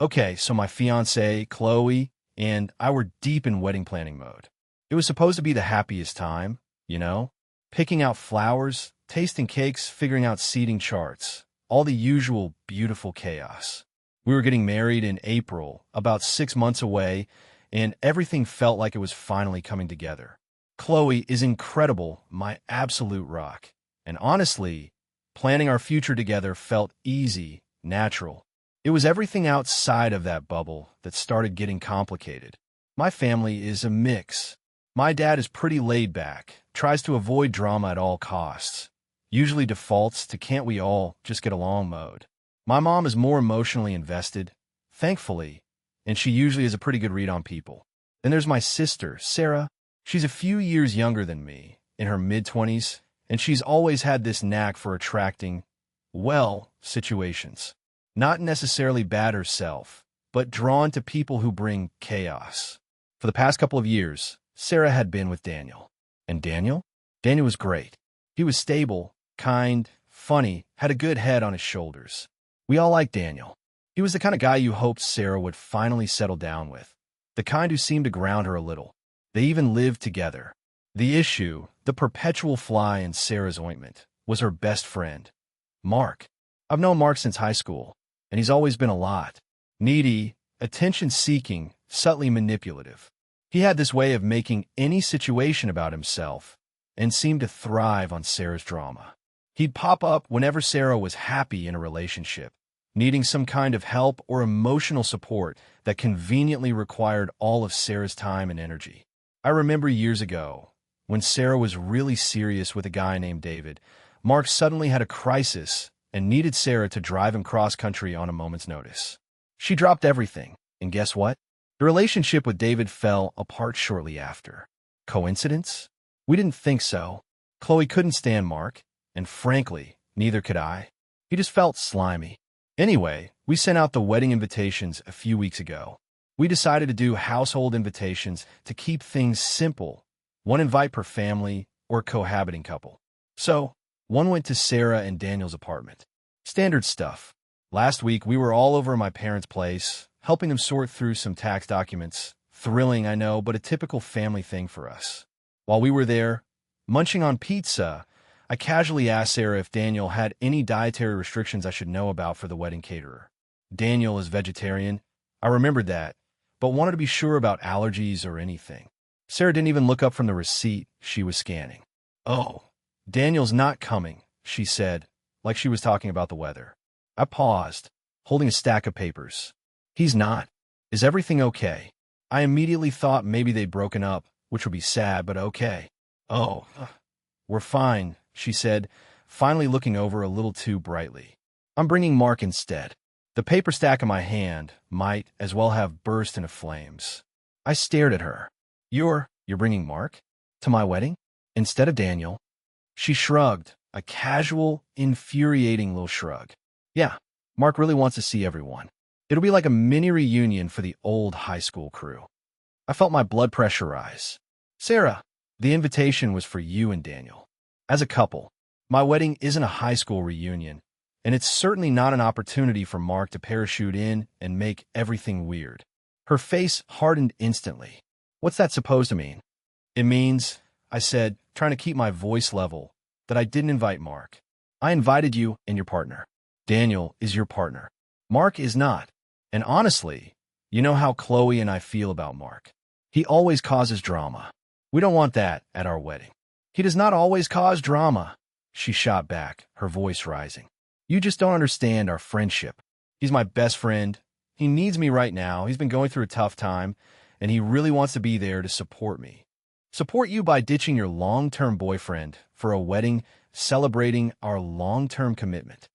Okay, so my fiance, Chloe, and I were deep in wedding planning mode. It was supposed to be the happiest time, you know? Picking out flowers, tasting cakes, figuring out seating charts, all the usual beautiful chaos. We were getting married in April, about 6 months away, and everything felt like it was finally coming together. Chloe is incredible, my absolute rock. And honestly, planning our future together felt easy, natural. It was everything outside of that bubble that started getting complicated. My family is a mix. My dad is pretty laid back, tries to avoid drama at all costs, usually defaults to can't we all just get along mode. My mom is more emotionally invested, thankfully, and she usually has a pretty good read on people. Then there's my sister, Sarah. She's a few years younger than me, in her mid-20s, and she's always had this knack for attracting, well, situations. Not necessarily bad herself, but drawn to people who bring chaos. For the past couple of years, Sarah had been with Daniel. And Daniel? Daniel was great. He was stable, kind, funny, had a good head on his shoulders. We all liked Daniel. He was the kind of guy you hoped Sarah would finally settle down with, the kind who seemed to ground her a little. They even lived together. The issue, the perpetual fly in Sarah's ointment, was her best friend, Mark. I've known Mark since high school, and he's always been a lot. Needy, attention-seeking, subtly manipulative. He had this way of making any situation about himself and seemed to thrive on Sarah's drama. He'd pop up whenever Sarah was happy in a relationship, needing some kind of help or emotional support that conveniently required all of Sarah's time and energy. I remember years ago, when Sarah was really serious with a guy named David, Mark suddenly had a crisis and needed Sarah to drive him cross-country on a moment's notice. She dropped everything, and guess what? The relationship with David fell apart shortly after. Coincidence? We didn't think so. Chloe couldn't stand Mark, and frankly, neither could I. He just felt slimy. Anyway, we sent out the wedding invitations a few weeks ago. We decided to do household invitations to keep things simple, one invite per family or cohabiting couple. So, one went to Sarah and Daniel's apartment. Standard stuff. Last week, we were all over my parents' place, helping them sort through some tax documents. Thrilling, I know, but a typical family thing for us. While we were there, munching on pizza, I casually asked Sarah if Daniel had any dietary restrictions I should know about for the wedding caterer. Daniel is vegetarian. I remembered that, but wanted to be sure about allergies or anything. Sarah didn't even look up from the receipt she was scanning. "Oh, Daniel's not coming," she said, like she was talking about the weather. I paused, holding a stack of papers. "He's not. Is everything okay?" I immediately thought maybe they'd broken up, which would be sad, but okay. "Oh, we're fine," she said, finally looking over a little too brightly. "I'm bringing Mark instead." The paper stack in my hand might as well have burst into flames. I stared at her. You're bringing Mark? To my wedding? Instead of Daniel?" She shrugged, a casual, infuriating little shrug. "Yeah, Mark really wants to see everyone. It'll be like a mini reunion for the old high school crew." I felt my blood pressure rise. "Sarah, the invitation was for you and Daniel. As a couple, my wedding isn't a high school reunion, and it's certainly not an opportunity for Mark to parachute in and make everything weird." Her face hardened instantly. "What's that supposed to mean?" "It means," I said, trying to keep my voice level, "that I didn't invite Mark. I invited you and your partner. Daniel is your partner. Mark is not. And honestly, you know how Chloe and I feel about Mark. He always causes drama. We don't want that at our wedding." "He does not always cause drama," she shot back, her voice rising. "You just don't understand our friendship. He's my best friend. He needs me right now. He's been going through a tough time, and he really wants to be there to support me. Support you by ditching your long-term boyfriend for a wedding celebrating our long-term commitment."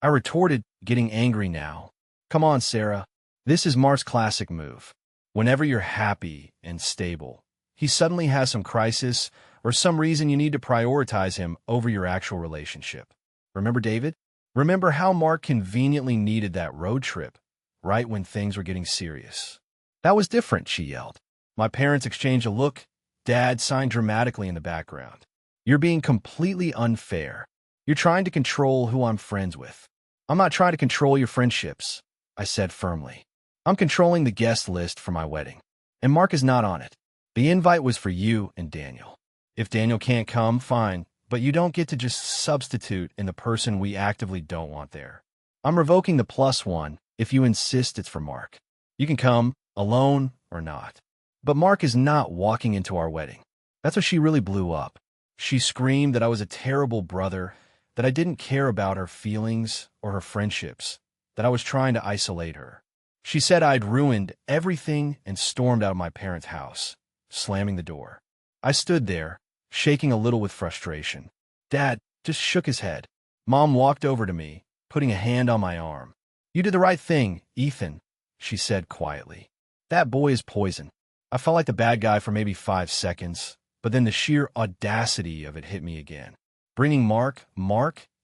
I retorted, getting angry now. "Come on, Sarah. This is Mark's classic move. Whenever you're happy and stable, he suddenly has some crisis or some reason you need to prioritize him over your actual relationship. Remember David? Remember how Mark conveniently needed that road trip, right when things were getting serious? That was different," she yelled. My parents exchanged a look. Dad signed dramatically in the background. "You're being completely unfair. You're trying to control who I'm friends with." "I'm not trying to control your friendships," I said firmly. I'm controlling the guest list for my wedding, and Mark is not on it. The invite was for you and Daniel. If Daniel can't come, fine, but you don't get to just substitute in the person we actively don't want there. I'm revoking the +1 if you insist it's for Mark. You can come, alone or not. But Mark is not walking into our wedding. That's what she really blew up. She screamed that I was a terrible brother, that I didn't care about her feelings or her friendships, that I was trying to isolate her. She said I'd ruined everything and stormed out of my parents' house, slamming the door. I stood there, shaking a little with frustration. Dad just shook his head. Mom walked over to me, putting a hand on my arm. "You did the right thing, Ethan," she said quietly. "That boy is poison." I felt like the bad guy for maybe 5 seconds, but then the sheer audacity of it hit me again. Bringing Mark,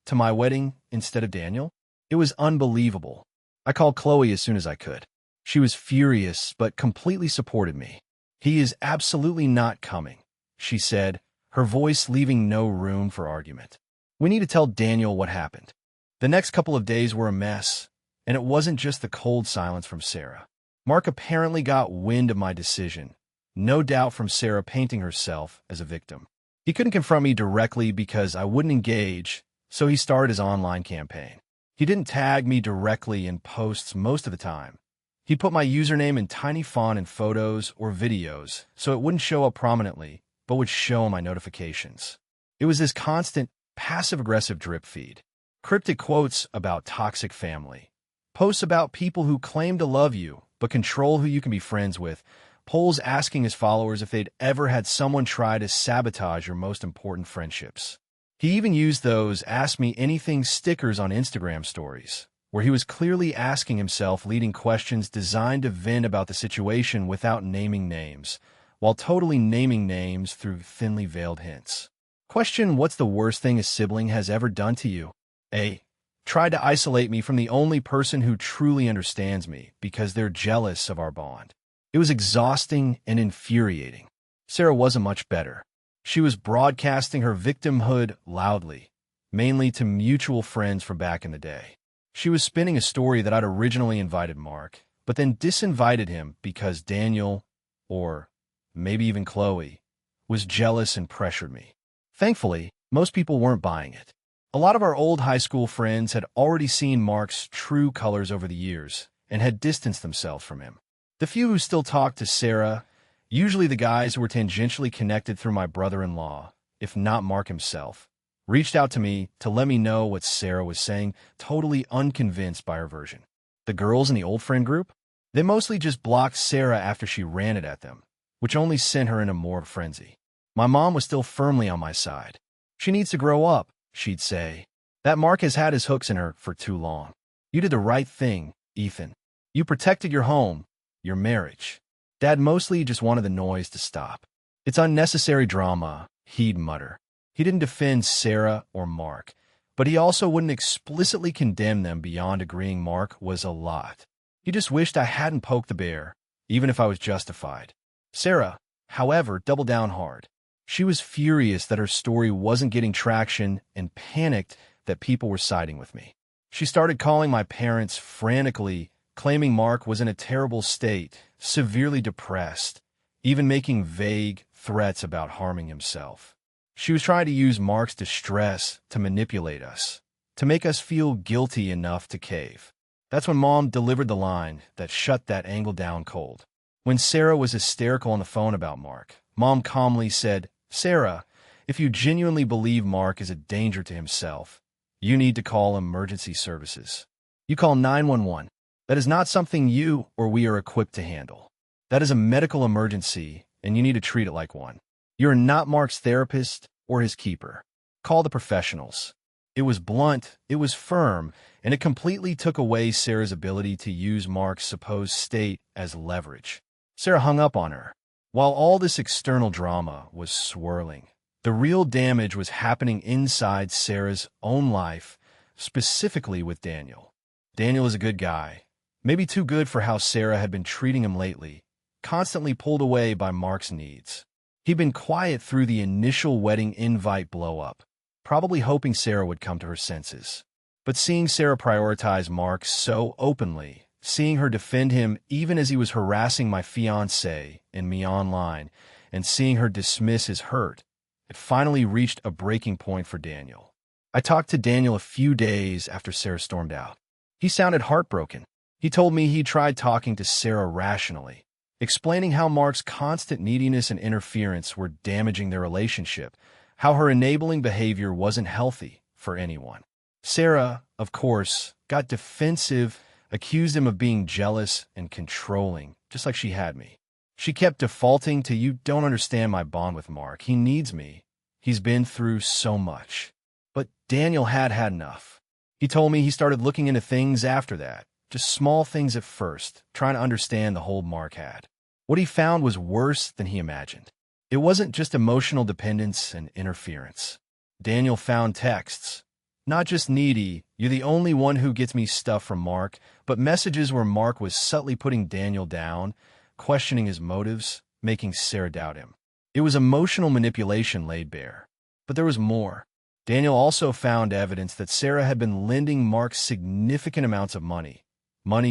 to my wedding instead of Daniel? It was unbelievable. I called Chloe as soon as I could. She was furious, but completely supported me. "He is absolutely not coming," she said, her voice leaving no room for argument. "We need to tell Daniel what happened." The next couple of days were a mess, and it wasn't just the cold silence from Sarah. Mark apparently got wind of my decision, no doubt from Sarah painting herself as a victim. He couldn't confront me directly because I wouldn't engage, so he started his online campaign. He didn't tag me directly in posts most of the time. He'd put my username in tiny font in photos or videos so it wouldn't show up prominently, but would show in my notifications. It was this constant, passive-aggressive drip feed. Cryptic quotes about toxic family. Posts about people who claim to love you but control who you can be friends with. Polls asking his followers if they'd ever had someone try to sabotage your most important friendships. He even used those "Ask Me Anything" stickers on Instagram stories, where he was clearly asking himself leading questions designed to vent about the situation without naming names, while totally naming names through thinly veiled hints. Question: what's the worst thing a sibling has ever done to you? A. Tried to isolate me from the only person who truly understands me because they're jealous of our bond. It was exhausting and infuriating. Sarah wasn't much better. She was broadcasting her victimhood loudly, mainly to mutual friends from back in the day. She was spinning a story that I'd originally invited Mark, but then disinvited him because Daniel, or maybe even Chloe, was jealous and pressured me. Thankfully, most people weren't buying it. A lot of our old high school friends had already seen Mark's true colors over the years and had distanced themselves from him. The few who still talked to Sarah, usually the guys who were tangentially connected through my brother-in-law, if not Mark himself, reached out to me to let me know what Sarah was saying, totally unconvinced by her version. The girls in the old friend group? They mostly just blocked Sarah after she ranted at them, which only sent her into more of a frenzy. My mom was still firmly on my side. "She needs to grow up," she'd say. "That Mark has had his hooks in her for too long. You did the right thing, Ethan. You protected your home, your marriage." Dad mostly just wanted the noise to stop. "It's unnecessary drama," he'd mutter. He didn't defend Sarah or Mark, but he also wouldn't explicitly condemn them beyond agreeing Mark was a lot. He just wished I hadn't poked the bear, even if I was justified. Sarah, however, doubled down hard. She was furious that her story wasn't getting traction and panicked that people were siding with me. She started calling my parents frantically, claiming Mark was in a terrible state, severely depressed, even making vague threats about harming himself. She was trying to use Mark's distress to manipulate us, to make us feel guilty enough to cave. That's when Mom delivered the line that shut that angle down cold. When Sarah was hysterical on the phone about Mark, Mom calmly said, "Sarah, if you genuinely believe Mark is a danger to himself, you need to call emergency services. You call 911. That is not something you or we are equipped to handle. That is a medical emergency, and you need to treat it like one. You're not Mark's therapist or his keeper. Call the professionals." It was blunt, it was firm, and it completely took away Sarah's ability to use Mark's supposed state as leverage. Sarah hung up on her. While all this external drama was swirling, the real damage was happening inside Sarah's own life, specifically with Daniel. Daniel is a good guy, maybe too good for how Sarah had been treating him lately, constantly pulled away by Mark's needs. He'd been quiet through the initial wedding invite blow-up, probably hoping Sarah would come to her senses. But seeing Sarah prioritize Mark so openly seeing her defend him even as he was harassing my fiancée and me online, and seeing her dismiss his hurt, it finally reached a breaking point for Daniel. I talked to Daniel a few days after Sarah stormed out. He sounded heartbroken. He told me he tried talking to Sarah rationally, explaining how Mark's constant neediness and interference were damaging their relationship, how her enabling behavior wasn't healthy for anyone. Sarah, of course, got defensive, accused him of being jealous and controlling, just like she had me. She kept defaulting to, "You don't understand my bond with Mark. He needs me. He's been through so much." But Daniel had enough. He told me he started looking into things after that, just small things at first, trying to understand the hold Mark had. What he found was worse than he imagined. It wasn't just emotional dependence and interference. Daniel found texts. Not just needy, "You're the only one who gets me stuff" from Mark, but messages where Mark was subtly putting Daniel down, questioning his motives, making Sarah doubt him. It was emotional manipulation laid bare. But there was more. Daniel also found evidence that Sarah had been lending Mark significant amounts of money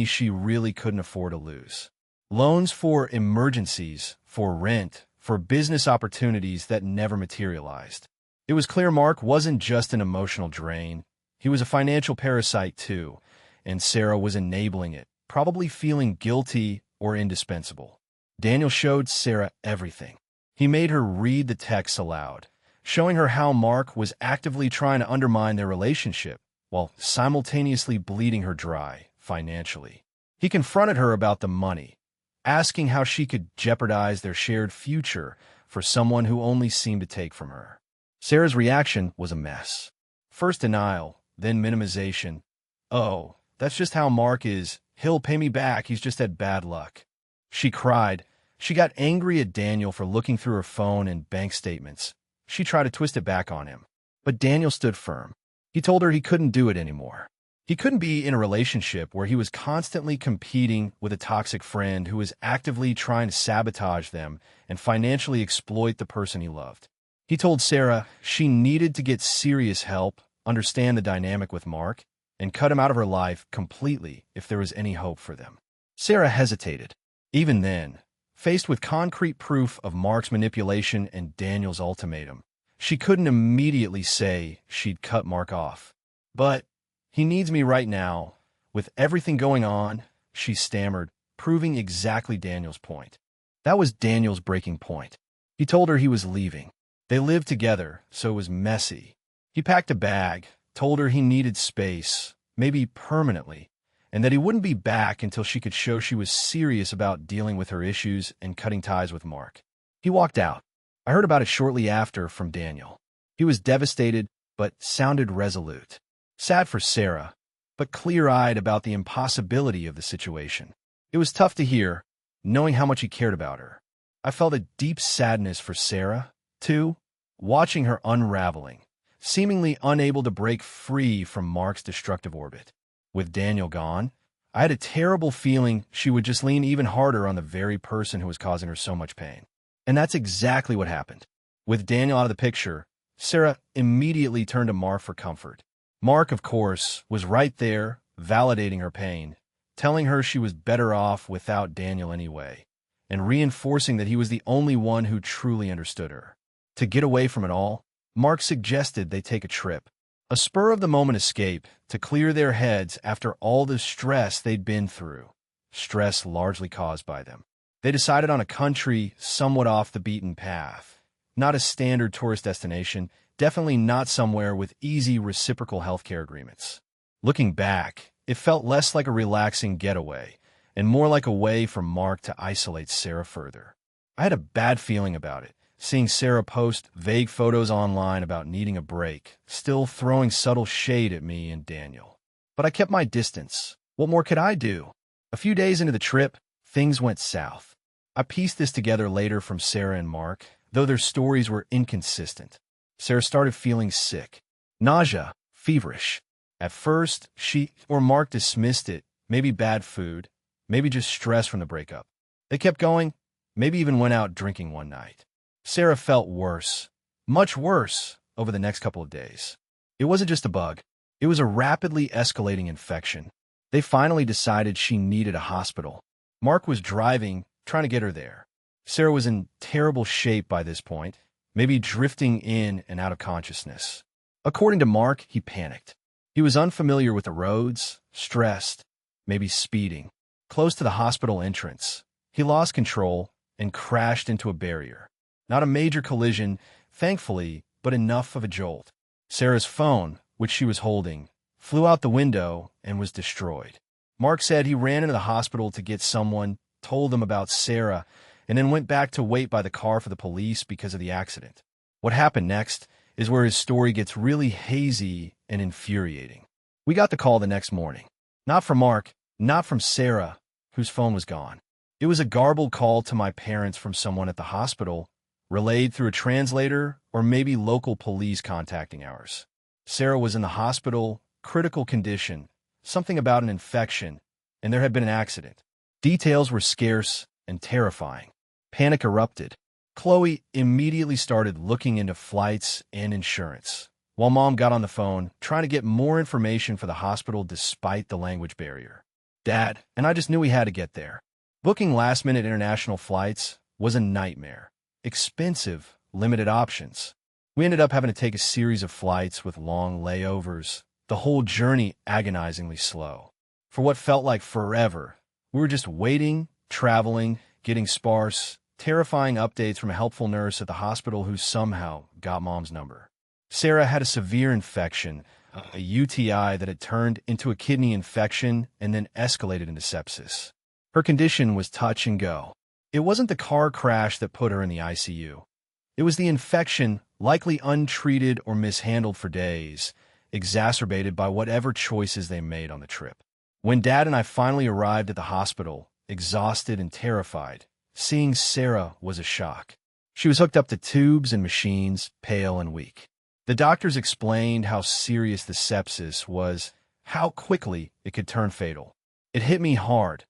she really couldn't afford to lose. Loans for emergencies, for rent, for business opportunities that never materialized. It was clear Mark wasn't just an emotional drain. He was a financial parasite too, and Sarah was enabling it, probably feeling guilty or indispensable. Daniel showed Sarah everything. He made her read the texts aloud, showing her how Mark was actively trying to undermine their relationship while simultaneously bleeding her dry financially. He confronted her about the money, asking how she could jeopardize their shared future for someone who only seemed to take from her. Sarah's reaction was a mess. First denial, then minimization. "Oh, that's just how Mark is. He'll pay me back. He's just had bad luck." She cried. She got angry at Daniel for looking through her phone and bank statements. She tried to twist it back on him. But Daniel stood firm. He told her he couldn't do it anymore. He couldn't be in a relationship where he was constantly competing with a toxic friend who was actively trying to sabotage them and financially exploit the person he loved. He told Sarah she needed to get serious help, understand the dynamic with Mark, and cut him out of her life completely if there was any hope for them. Sarah hesitated. Even then, faced with concrete proof of Mark's manipulation and Daniel's ultimatum, she couldn't immediately say she'd cut Mark off. "But he needs me right now. With everything going on," she stammered, proving exactly Daniel's point. That was Daniel's breaking point. He told her he was leaving. They lived together, so it was messy. He packed a bag, told her he needed space, maybe permanently, and that he wouldn't be back until she could show she was serious about dealing with her issues and cutting ties with Mark. He walked out. I heard about it shortly after from Daniel. He was devastated, but sounded resolute. Sad for Sarah, but clear-eyed about the impossibility of the situation. It was tough to hear, knowing how much he cared about her. I felt a deep sadness for Sarah, too, watching her unraveling, seemingly unable to break free from Mark's destructive orbit. With Daniel gone, I had a terrible feeling she would just lean even harder on the very person who was causing her so much pain. And that's exactly what happened. With Daniel out of the picture, Sarah immediately turned to Mark for comfort. Mark, of course, was right there, validating her pain, telling her she was better off without Daniel anyway, and reinforcing that he was the only one who truly understood her. To get away from it all, Mark suggested they take a trip, a spur-of-the-moment escape to clear their heads after all the stress they'd been through, stress largely caused by them. They decided on a country somewhat off the beaten path, not a standard tourist destination, definitely not somewhere with easy reciprocal healthcare agreements. Looking back, it felt less like a relaxing getaway and more like a way for Mark to isolate Sarah further. I had a bad feeling about it, seeing Sarah post vague photos online about needing a break, still throwing subtle shade at me and Daniel. But I kept my distance. What more could I do? A few days into the trip, things went south. I pieced this together later from Sarah and Mark, though their stories were inconsistent. Sarah started feeling sick, nausea, feverish. At first, she or Mark dismissed it, maybe bad food, maybe just stress from the breakup. They kept going, maybe even went out drinking one night. Sarah felt worse, much worse, over the next couple of days. It wasn't just a bug. It was a rapidly escalating infection. They finally decided she needed a hospital. Mark was driving, trying to get her there. Sarah was in terrible shape by this point, maybe drifting in and out of consciousness. According to Mark, he panicked. He was unfamiliar with the roads, stressed, maybe speeding. Close to the hospital entrance, he lost control and crashed into a barrier. Not a major collision, thankfully, but enough of a jolt. Sarah's phone, which she was holding, flew out the window and was destroyed. Mark said he ran into the hospital to get someone, told them about Sarah, and then went back to wait by the car for the police because of the accident. What happened next is where his story gets really hazy and infuriating. We got the call the next morning. Not from Mark, not from Sarah, whose phone was gone. It was a garbled call to my parents from someone at the hospital, relayed through a translator or maybe local police contacting ours. Sarah was in the hospital, critical condition, something about an infection, and there had been an accident. Details were scarce and terrifying. Panic erupted. Chloe immediately started looking into flights and insurance, while Mom got on the phone trying to get more information for the hospital despite the language barrier. Dad and I just knew we had to get there. Booking last-minute international flights was a nightmare. Expensive, limited options. We ended up having to take a series of flights with long layovers, the whole journey agonizingly slow. For what felt like forever, we were just waiting, traveling, getting sparse, terrifying updates from a helpful nurse at the hospital who somehow got Mom's number. Sarah had a severe infection, a UTI that had turned into a kidney infection and then escalated into sepsis. Her condition was touch and go. It wasn't the car crash that put her in the ICU. It was the infection, likely untreated or mishandled for days, exacerbated by whatever choices they made on the trip. When Dad and I finally arrived at the hospital, exhausted and terrified, seeing Sarah was a shock. She was hooked up to tubes and machines, pale and weak. The doctors explained how serious the sepsis was, how quickly it could turn fatal. It hit me hard.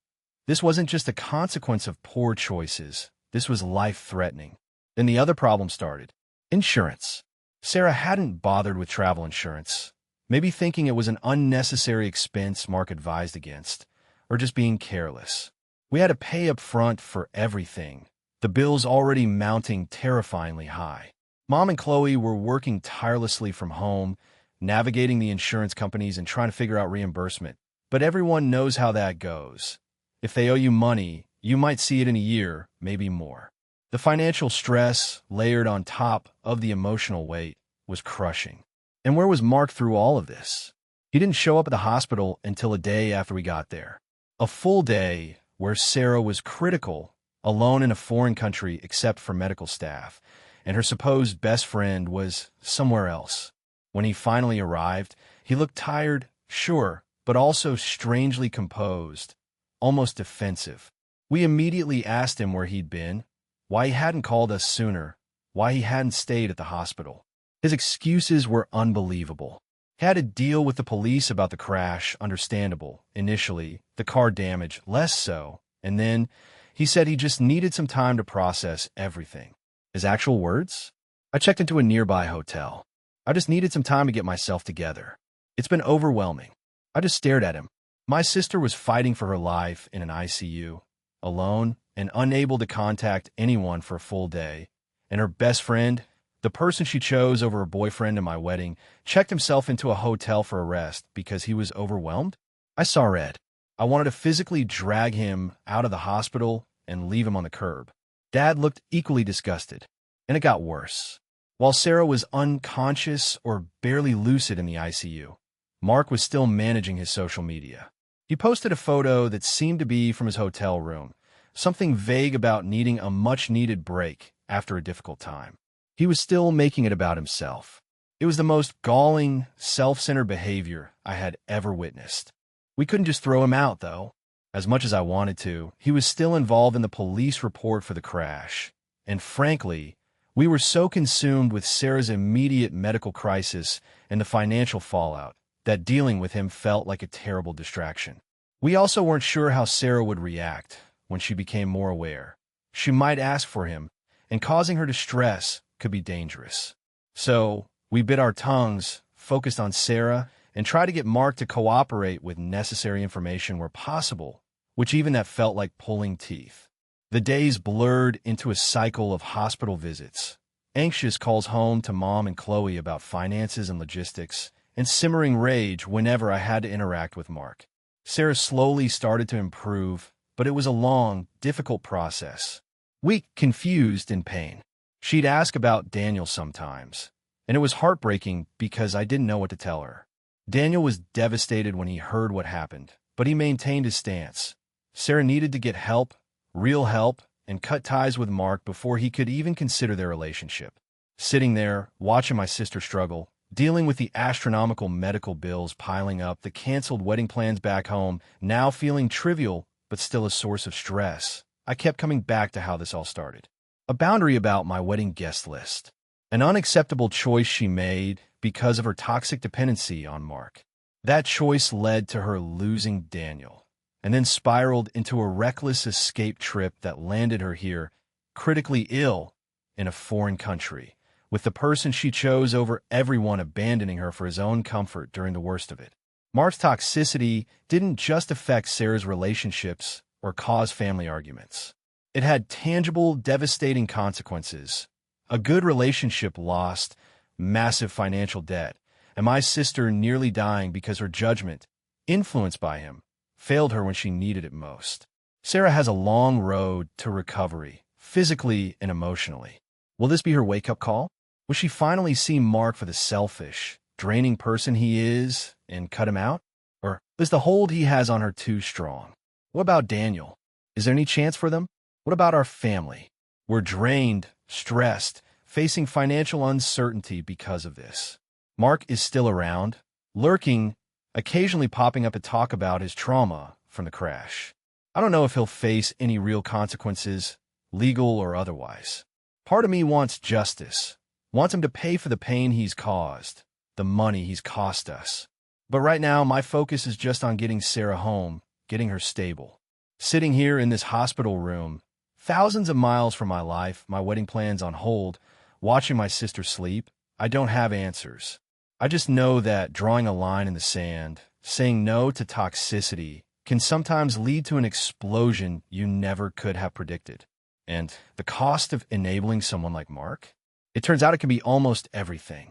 This wasn't just a consequence of poor choices. This was life-threatening. Then the other problem started. Insurance. Sarah hadn't bothered with travel insurance, maybe thinking it was an unnecessary expense Mark advised against, or just being careless. We had to pay up front for everything, the bills already mounting terrifyingly high. Mom and Chloe were working tirelessly from home, navigating the insurance companies and trying to figure out reimbursement. But everyone knows how that goes. If they owe you money, you might see it in a year, maybe more. The financial stress, layered on top of the emotional weight, was crushing. And where was Mark through all of this? He didn't show up at the hospital until a day after we got there. A full day where Sarah was critical, alone in a foreign country except for medical staff, and her supposed best friend was somewhere else. When he finally arrived, he looked tired, sure, but also strangely composed, almost defensive. We immediately asked him where he'd been, why he hadn't called us sooner, why he hadn't stayed at the hospital. His excuses were unbelievable. He had to deal with the police about the crash, understandable, initially, the car damage, less so, and then he said he just needed some time to process everything. His actual words? I checked into a nearby hotel. I just needed some time to get myself together. It's been overwhelming. I just stared at him. My sister was fighting for her life in an ICU, alone and unable to contact anyone for a full day, and her best friend, the person she chose over her boyfriend at my wedding, checked himself into a hotel for a rest because he was overwhelmed. I saw red. I wanted to physically drag him out of the hospital and leave him on the curb. Dad looked equally disgusted, and it got worse. While Sarah was unconscious or barely lucid in the ICU, Mark was still managing his social media. He posted a photo that seemed to be from his hotel room, something vague about needing a much-needed break after a difficult time. He was still making it about himself. It was the most galling, self-centered behavior I had ever witnessed. We couldn't just throw him out, though. As much as I wanted to, he was still involved in the police report for the crash. And frankly, we were so consumed with Sarah's immediate medical crisis and the financial fallout that dealing with him felt like a terrible distraction. We also weren't sure how Sarah would react when she became more aware. She might ask for him, and causing her distress could be dangerous. So we bit our tongues, focused on Sarah, and try to get Mark to cooperate with necessary information where possible, which even that felt like pulling teeth. The days blurred into a cycle of hospital visits, anxious calls home to Mom and Chloe about finances and logistics, and simmering rage whenever I had to interact with Mark. Sarah slowly started to improve, but it was a long, difficult process. Weak, confused, in pain. She'd ask about Daniel sometimes, and it was heartbreaking because I didn't know what to tell her. Daniel was devastated when he heard what happened, but he maintained his stance. Sarah needed to get help, real help, and cut ties with Mark before he could even consider their relationship. Sitting there, watching my sister struggle, dealing with the astronomical medical bills piling up, the canceled wedding plans back home, now feeling trivial but still a source of stress, I kept coming back to how this all started. A boundary about my wedding guest list. An unacceptable choice she made because of her toxic dependency on Mark. That choice led to her losing Daniel, and then spiraled into a reckless escape trip that landed her here, critically ill, in a foreign country, with the person she chose over everyone abandoning her for his own comfort during the worst of it. Mark's toxicity didn't just affect Sarah's relationships or cause family arguments. It had tangible, devastating consequences. A good relationship lost, massive financial debt, and my sister nearly dying because her judgment, influenced by him, failed her when she needed it most. Sarah has a long road to recovery, physically and emotionally. Will this be her wake-up call? Will she finally see Mark for the selfish, draining person he is and cut him out? Or is the hold he has on her too strong? What about Daniel? Is there any chance for them? What about our family? We're drained, stressed, facing financial uncertainty because of this. Mark is still around, lurking, occasionally popping up to talk about his trauma from the crash. I don't know if he'll face any real consequences, legal or otherwise. Part of me wants justice, wants him to pay for the pain he's caused, the money he's cost us. But right now, my focus is just on getting Sarah home, getting her stable. Sitting here in this hospital room, thousands of miles from my life, my wedding plans on hold, watching my sister sleep, I don't have answers. I just know that drawing a line in the sand, saying no to toxicity, can sometimes lead to an explosion you never could have predicted. And the cost of enabling someone like Mark? It turns out it can be almost everything.